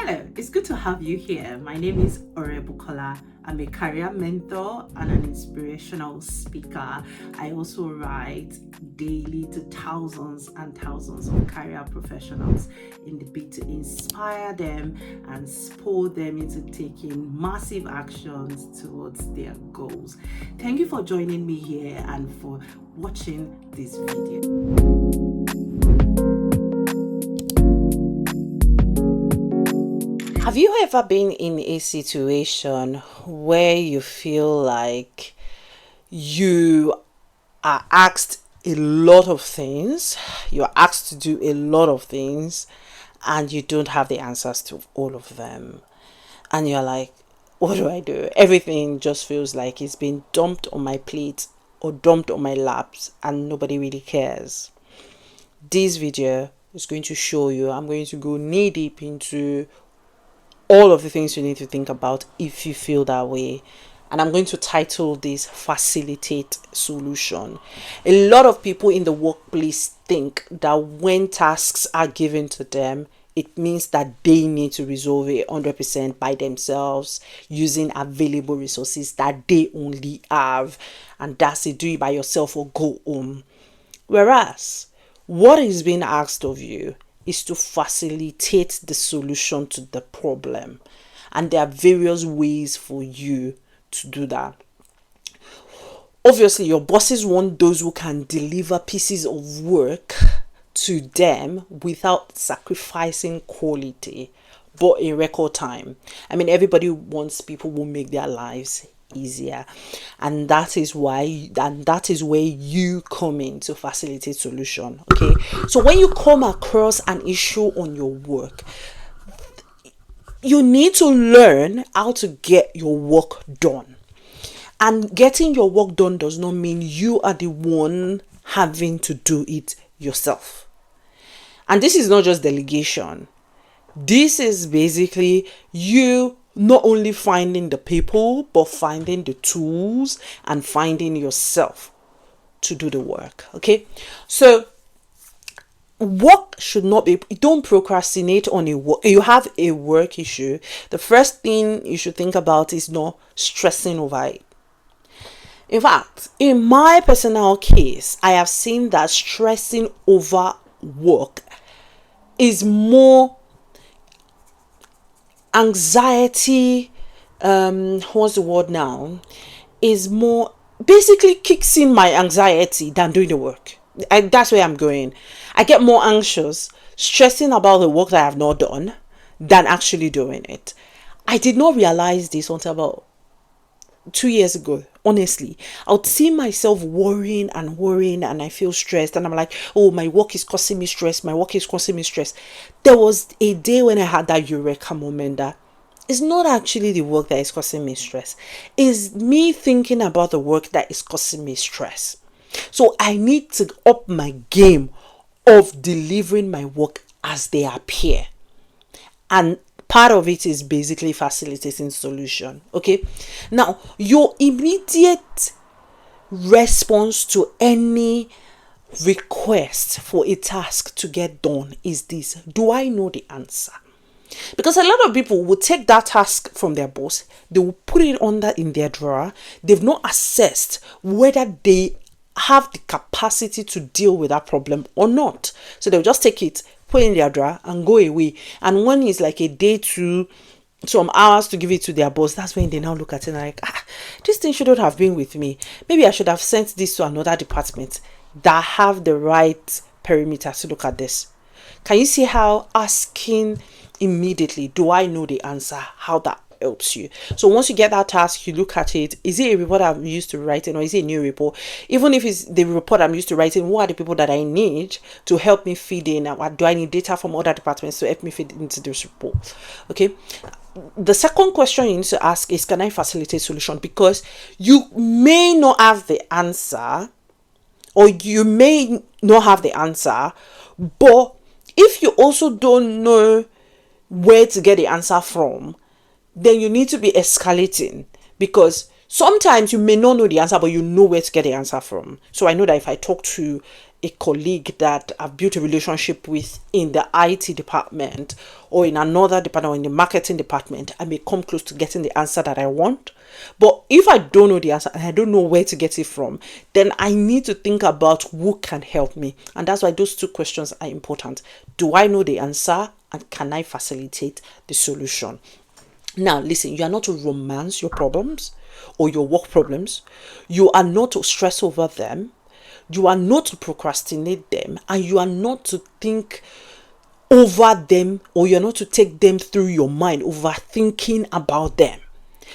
Hello, it's good to have you here. My name is Bukola. I'm a career mentor and an inspirational speaker. I also write daily to thousands and thousands of career professionals in the bid to inspire them and spur them into taking massive actions towards their goals. Thank you for joining me here and for watching this video. Have you ever been in a situation where you feel like you are asked a lot of things, you're asked to do a lot of things, and you don't have the answers to all of them? And you're like, what do I do? Everything just feels like it's been dumped on my plate or dumped on my laps, and nobody really cares. This video is going to show you, I'm going to go knee deep into all of the things you need to think about if you feel that way. And I'm going to title this Facilitate Solution. A lot of people in the workplace think that when tasks are given to them, it means that they need to resolve it 100% by themselves using available resources that they only have. And that's it, do it by yourself or go home. Whereas, what is being asked of you is to facilitate the solution to the problem. And there are various ways for you to do that. Obviously, your bosses want those who can deliver pieces of work to them without sacrificing quality, but in record time. I mean, everybody wants people who make their lives easier, and that is where you come in to facilitate solution. Okay, so when you come across an issue on your work, you need to learn how to get your work done. And getting your work done does not mean you are the one having to do it yourself. And this is not just delegation. This is basically you not only finding the people, but finding the tools and finding yourself to do the work. Okay, so work should not be, don't procrastinate on a work. You have a work issue, the first thing you should think about is not stressing over it. In fact, in my personal case, I have seen that stressing over work is more anxiety, what's the word now, is more, basically kicks in my anxiety than doing the work. That's where I'm going. I get more anxious stressing about the work that I have not done than actually doing it. I did not realize this until about 2 years ago. Honestly, I would see myself worrying and I feel stressed, and I'm like, oh, my work is causing me stress. There was a day when I had that eureka moment that it's not actually the work that is causing me stress. It's me thinking about the work that is causing me stress. So I need to up my game of delivering my work as they appear. And part of it is basically facilitating solution. Okay, now your immediate response to any request for a task to get done is this: do I know the answer? Because a lot of people will take that task from their boss, they will put it under in their drawer. They've not assessed whether they have the capacity to deal with that problem or not. So they'll just take it, put it in their drawer and go away. And when it's like a day to some hours to give it to their boss, that's when they now look at it and like, this thing shouldn't have been with me. Maybe I should have sent this to another department that have the right perimeter to look at this. Can you see how asking immediately, do I know the answer, how that helps you? So once you get that task, you look at it. Is it a report I'm used to writing, or is it a new report? Even if it's the report I'm used to writing, who are the people that I need to help me feed in? Do I need data from other departments to help me feed into this report? Okay. The second question you need to ask is, can I facilitate solution? Because you may not have the answer, or you may not have the answer, but if you also don't know where to get the answer from, then you need to be escalating, because sometimes you may not know the answer, but you know where to get the answer from. So I know that if I talk to a colleague that I've built a relationship with in the IT department or in another department or in the marketing department, I may come close to getting the answer that I want. But if I don't know the answer and I don't know where to get it from, then I need to think about who can help me. And that's why those two questions are important. Do I know the answer, and can I facilitate the solution? Now, listen, you are not to romance your problems or your work problems. You are not to stress over them. You are not to procrastinate them. And you are not to think over them, or you're not to take them through your mind, overthinking about them.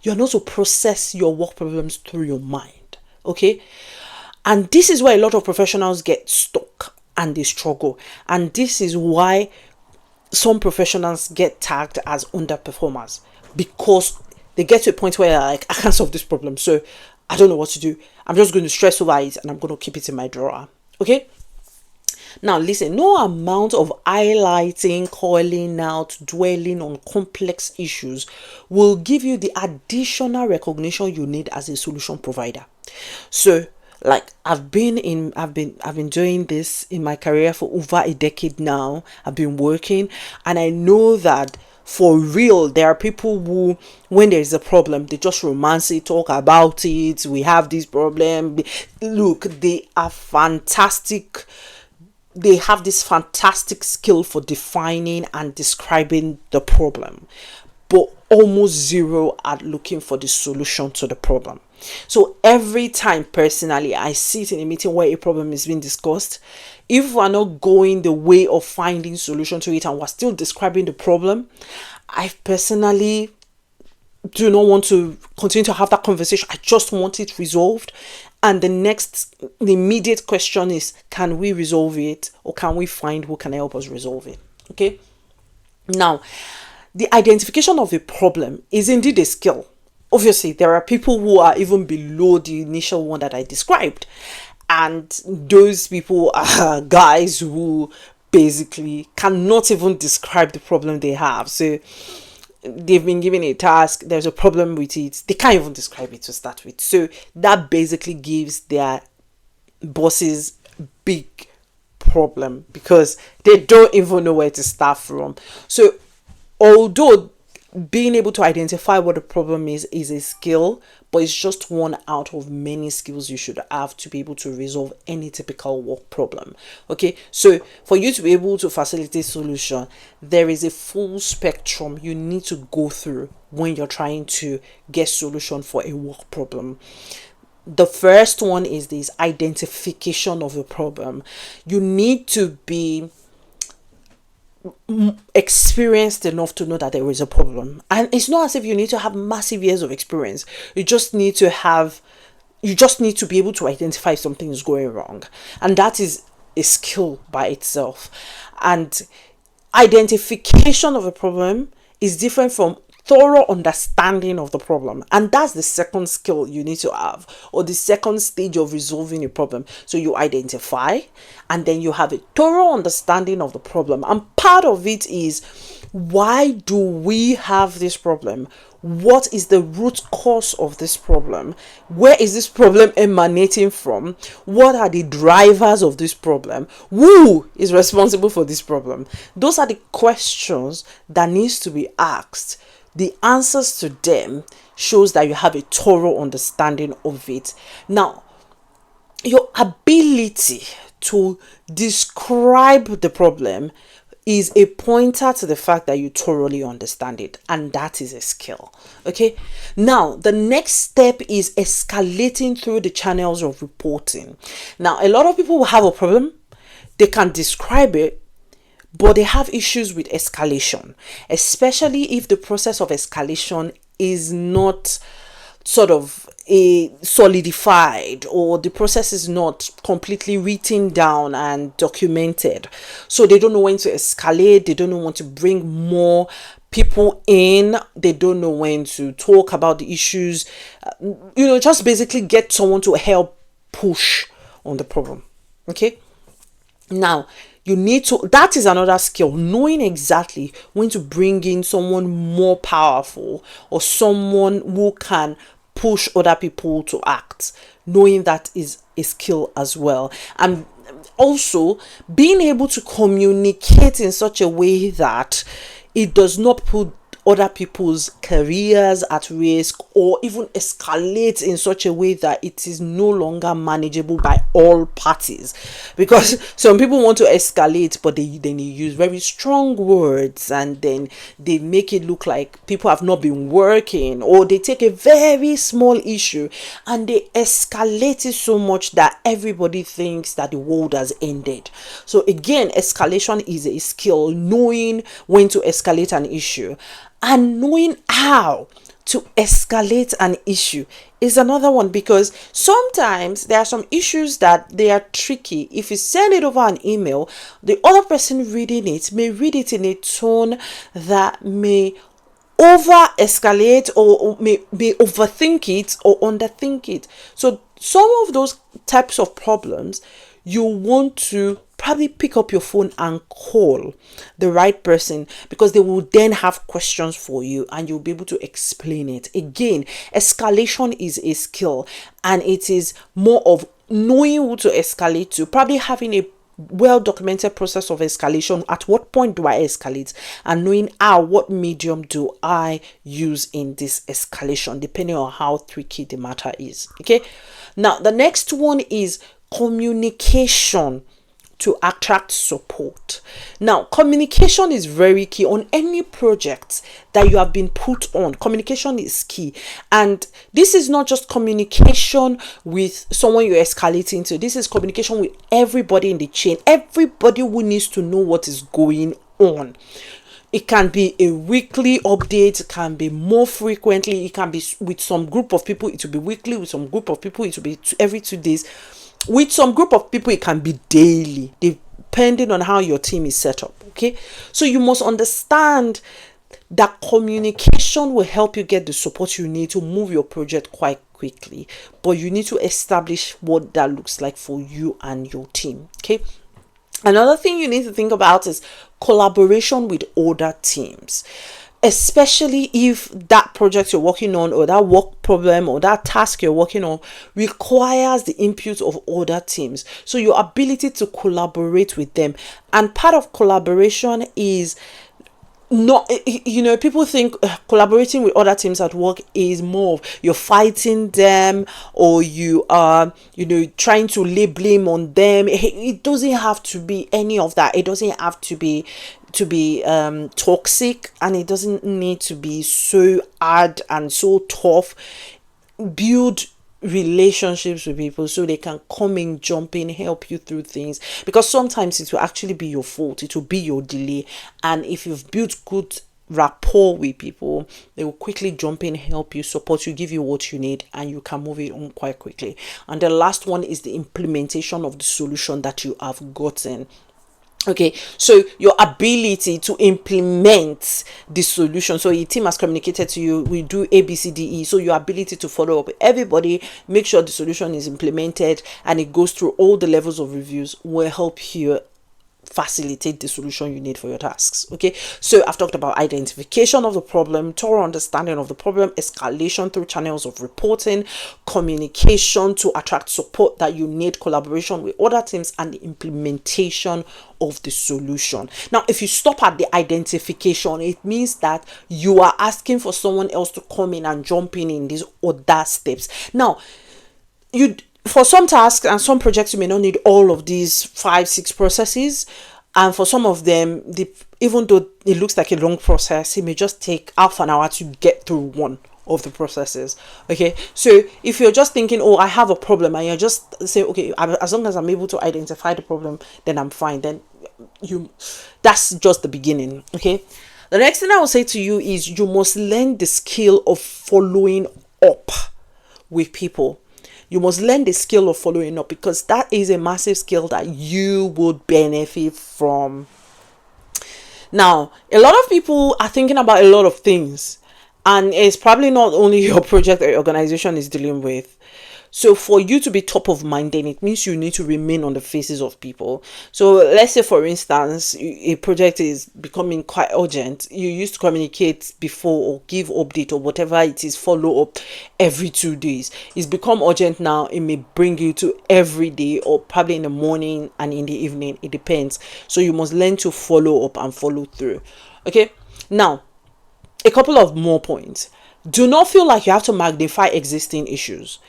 You're not to process your work problems through your mind. Okay? And this is where a lot of professionals get stuck and they struggle. And this is why some professionals get tagged as underperformers, because they get to a point where they're like, I can't solve this problem, so I don't know what to do. I'm just going to stress over it and I'm going to keep it in my drawer. Okay? Now listen, no amount of highlighting, calling out, dwelling on complex issues will give you the additional recognition you need as a solution provider. So like I've been doing this in my career for over a decade now. I've been working, and I know that for real, there are people who, when there's a problem, they just romance it, talk about it. We have this problem. Look, they are fantastic. They have this fantastic skill for defining and describing the problem, but almost zero at looking for the solution to the problem. So every time personally I sit in a meeting where a problem is being discussed, if we're not going the way of finding solution to it and we're still describing the problem, I personally do not want to continue to have that conversation. I just want it resolved. And the immediate question is, can we resolve it, or can we find who can help us resolve it? Okay. Now, the identification of a problem is indeed a skill. Obviously, there are people who are even below the initial one that I described. And those people are guys who basically cannot even describe the problem they have. So they've been given a task, there's a problem with it, they can't even describe it to start with. So that basically gives their bosses big problem, because they don't even know where to start from. So although being able to identify what the problem is a skill, but it's just one out of many skills you should have to be able to resolve any typical work problem. Okay, so for you to be able to facilitate solution, there is a full spectrum you need to go through when you're trying to get solution for a work problem. The first one is this identification of a problem. You need to be experienced enough to know that there is a problem, and it's not as if you need to have massive years of experience. You just need to be able to identify if something is going wrong, and that is a skill by itself. And identification of a problem is different from thorough understanding of the problem, and that's the second skill you need to have, or the second stage of resolving a problem. So you identify, and then you have a thorough understanding of the problem, and part of it is, why do we have this problem? What is the root cause of this problem? Where is this problem emanating from? What are the drivers of this problem? Who is responsible for this problem? Those are the questions that needs to be asked. The answers to them shows that you have a thorough understanding of it. Now, your ability to describe the problem is a pointer to the fact that you thoroughly understand it, and that is a skill. Okay, now the next step is escalating through the channels of reporting. Now, a lot of people will have a problem, they can describe it, but they have issues with escalation, especially if the process of escalation is not sort of solidified, or the process is not completely written down and documented. So they don't know when to escalate, they don't know when to bring more people in, they don't know when to talk about the issues, just basically get someone to help push on the problem. Okay, now that is another skill, knowing exactly when to bring in someone more powerful, or someone who can push other people to act. Knowing that is a skill as well. And Also, being able to communicate in such a way that it does not put other people's careers at risk, or even escalate in such a way that it is no longer manageable by all parties. Because some people want to escalate, but they use very strong words, and then they make it look like people have not been working, or they take a very small issue and they escalate it so much that everybody thinks that the world has ended. So again, escalation is a skill, knowing when to escalate an issue and knowing how to escalate an issue is another one, because sometimes there are some issues that they are tricky. If you send it over an email, the other person reading it may read it in a tone that may over escalate, or may overthink it or underthink it. So some of those types of problems, you want to probably pick up your phone and call the right person, because they will then have questions for you and you'll be able to explain it. Again, escalation is a skill, and it is more of knowing who to escalate to, probably having a well documented process of escalation. At what point do I escalate, and knowing what medium do I use in this escalation, depending on how tricky the matter is. Okay, now the next one is communication to attract support. Now, communication is very key on any project that you have been put on. Communication is key, and this is not just communication with someone you're escalating to. This is communication with everybody in the chain, everybody who needs to know what is going on. It can be a weekly update, it can be more frequently, it can be with some group of people, it will be weekly, with some group of people, it will be every 2 days. With some group of people, it can be daily, depending on how your team is set up. Okay, so you must understand that communication will help you get the support you need to move your project quite quickly, but you need to establish what that looks like for you and your team. Okay, another thing you need to think about is collaboration with other teams, especially if that project you're working on, or that work problem, or that task you're working on requires the input of other teams. So your ability to collaborate with them, and part of collaboration is not, people think collaborating with other teams at work is more of you're fighting them, or you are trying to lay blame on them. It doesn't have to be any of that. It doesn't have to be toxic, and it doesn't need to be so hard and so tough. Build relationships with people so they can come in, jump in, help you through things, because sometimes it will actually be your fault, it will be your delay. And if you've built good rapport with people, they will quickly jump in, help you, support you, give you what you need, and you can move it on quite quickly. And the last one is the implementation of the solution that you have gotten. Okay, so your ability to implement the solution. So your team has communicated to you, we do A, B, C, D, E. So your ability to follow up with everybody, make sure the solution is implemented and it goes through all the levels of reviews, will help you facilitate the solution you need for your tasks. Okay, so I've talked about identification of the problem, thorough understanding of the problem, escalation through channels of reporting, communication to attract support that you need, collaboration with other teams, and the implementation of the solution. Now, if you stop at the identification, it means that you are asking for someone else to come in and jump in these other steps. Now, for some tasks and some projects, you may not need all of these 5-6 processes, and for some of them, even though it looks like a long process, it may just take half an hour to get through one of the processes. Okay, so if you're just thinking, oh, I have a problem, and you're just saying, okay, as long as I'm able to identify the problem, then I'm fine, then that's just the beginning. Okay, the next thing I will say to you is you must learn the skill of following up with people. You must learn the skill of following up, because that is a massive skill that you would benefit from. Now, a lot of people are thinking about a lot of things, and it's probably not only your project or your organization is dealing with. So for you to be top of mind, then it means you need to remain on the faces of people. So let's say, for instance, a project is becoming quite urgent. You used to communicate before or give update or whatever it is, follow up every 2 days. It's become urgent now. It may bring you to every day, or probably in the morning and in the evening. It depends. So you must learn to follow up and follow through. Okay. Now, a couple of more points. Do not feel like you have to magnify existing issues.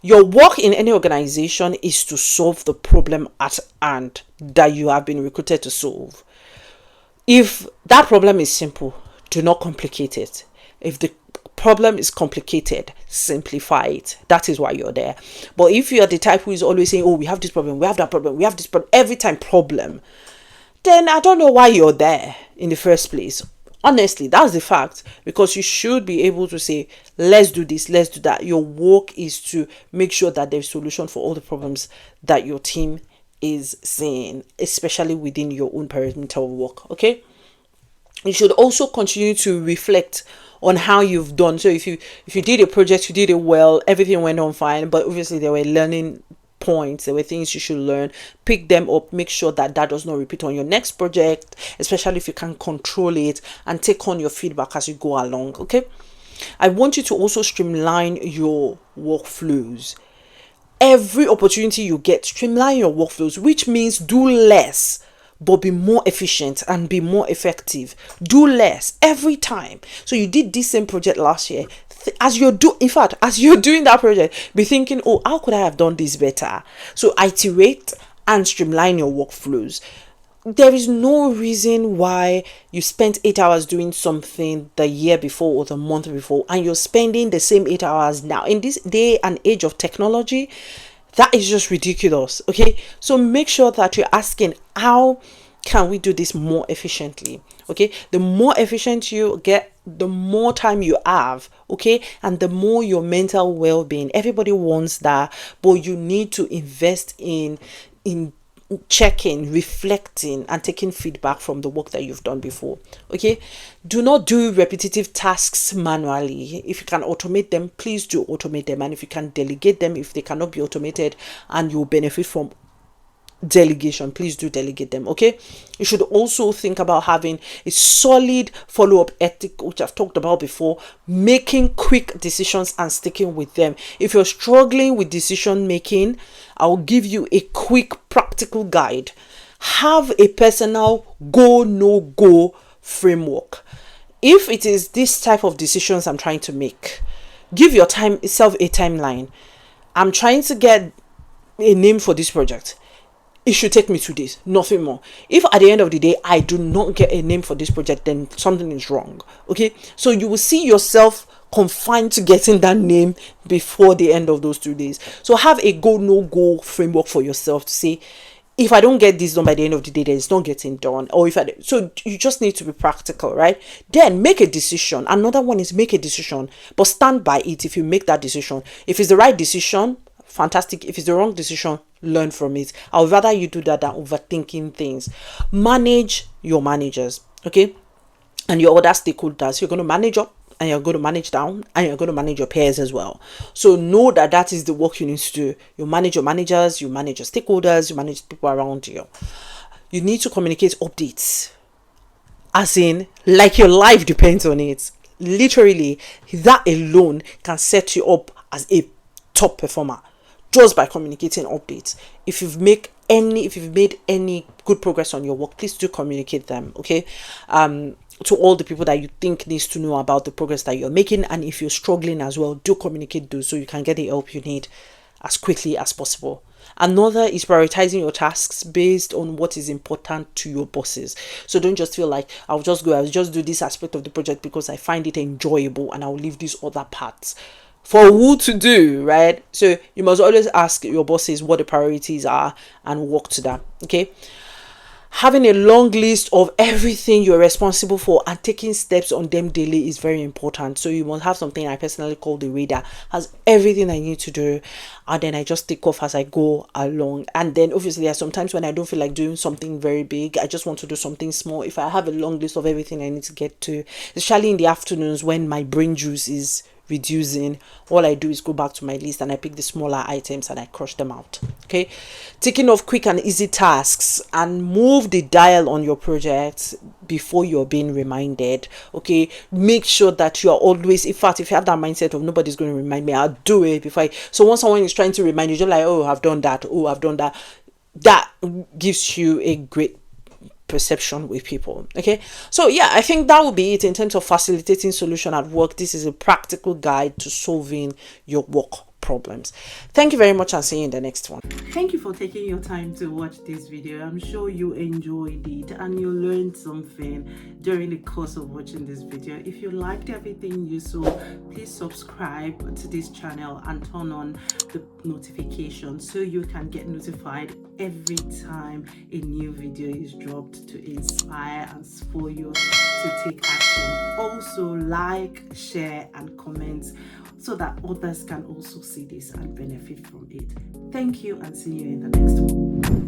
Your work in any organization is to solve the problem at hand that you have been recruited to solve. If that problem is simple, do not complicate it. If the problem is complicated, simplify it. That is why you're there. But if you are the type who is always saying, oh, we have this problem, we have that problem, we have this problem, every time problem, then I don't know why you're there in the first place. Honestly, that's the fact, because you should be able to say, let's do this, let's do that. Your work is to make sure that there's solution for all the problems that your team is seeing, especially within your own perimeter of work. Okay. You should also continue to reflect on how you've done. So if you did a project, you did it well, everything went on fine, but obviously there were learning points, there were things you should learn, pick them up, make sure that that does not repeat on your next project, especially if you can control it, and take on your feedback as you go along. Okay. I want you to also streamline your workflows. Every opportunity you get, streamline your workflows, which means do less but be more efficient and be more effective. Do less every time. So you did this same project last year. As you're doing that project, be thinking, oh, how could I have done this better? So iterate and streamline your workflows. There is no reason why you spent 8 hours doing something the year before or the month before, and you're spending the same 8 hours now. In this day and age of technology, that is just ridiculous. Okay. So make sure that you're asking, how can we do this more efficiently? Okay. The more efficient you get, the more time you have. Okay. And the more your mental well-being. Everybody wants that, but you need to invest in checking, reflecting, and taking feedback from the work that you've done before. Okay. Do not do repetitive tasks manually. If you can automate them, please do automate them. And if you can delegate them, if they cannot be automated and you'll benefit from delegation, please do delegate them. Okay. You should also think about having a solid follow-up ethic, which I've talked about before, making quick decisions and sticking with them. If you're struggling with decision making, I'll give you a quick practical guide. Have a personal go no go framework. If it is this type of decisions I'm trying to make, give yourself a timeline. I'm trying to get a name for this project. It should take me 2 days, nothing more. If at the end of the day I do not get a name for this project, then something is wrong. Okay. So you will see yourself confined to getting that name before the end of those 2 days. So have a go no go framework for yourself to say, if I don't get this done by the end of the day, then it's not getting done. Or so you just need to be practical, right? Then make a decision. Another one is make a decision, but stand by it. If you make that decision, if it's the right decision, fantastic. If it's the wrong decision, learn from it. I would rather you do that than overthinking things. Manage your managers, okay, and your other stakeholders. You're going to manage up, and you're going to manage down, and you're going to manage your peers as well. So know that that is the work you need to do. You manage your managers, you manage your stakeholders, you manage people around you. You need to communicate updates, as in like your life depends on it. Literally, that alone can set you up as a top performer, just by communicating updates. If you've made any good progress on your work, please do communicate them. Okay. To all the people that you think needs to know about the progress that you're making, and if you're struggling as well, do communicate those so you can get the help you need as quickly as possible. Another is prioritizing your tasks based on what is important to your bosses. So don't just feel like I'll just do this aspect of the project because I find it enjoyable, and I'll leave these other parts for who to do, right? So you must always ask your bosses what the priorities are and work to that. Okay. Having a long list of everything you're responsible for and taking steps on them daily is very important. So you must have something I personally call the radar, has everything I need to do, and then I just take off as I go along. And then obviously there are sometimes when I don't feel like doing something very big, I just want to do something small. If I have a long list of everything I need to get to, especially in the afternoons when my brain juice is reducing, all I do is go back to my list and I pick the smaller items and I crush them out. Okay, taking off quick and easy tasks and move the dial on your projects before you're being reminded. Okay, make sure that you're always, in fact, if you have that mindset of nobody's going to remind me, I'll do it before so once someone is trying to remind you, you're like, oh, I've done that, oh, I've done that. That gives you a great perception with people. Okay, so yeah, I think that would be it in terms of facilitating solution at work. This is a practical guide to solving your work problems. Thank you very much, and see you in the next one. Thank you for taking your time to watch this video. I'm sure you enjoyed it and you learned something during the course of watching this video. If you liked everything you saw, please subscribe to this channel and turn on the notification so you can get notified every time a new video is dropped to inspire and for you to take action. Also, like, share and comment so that others can also see this and benefit from it. Thank you, and see you in the next one.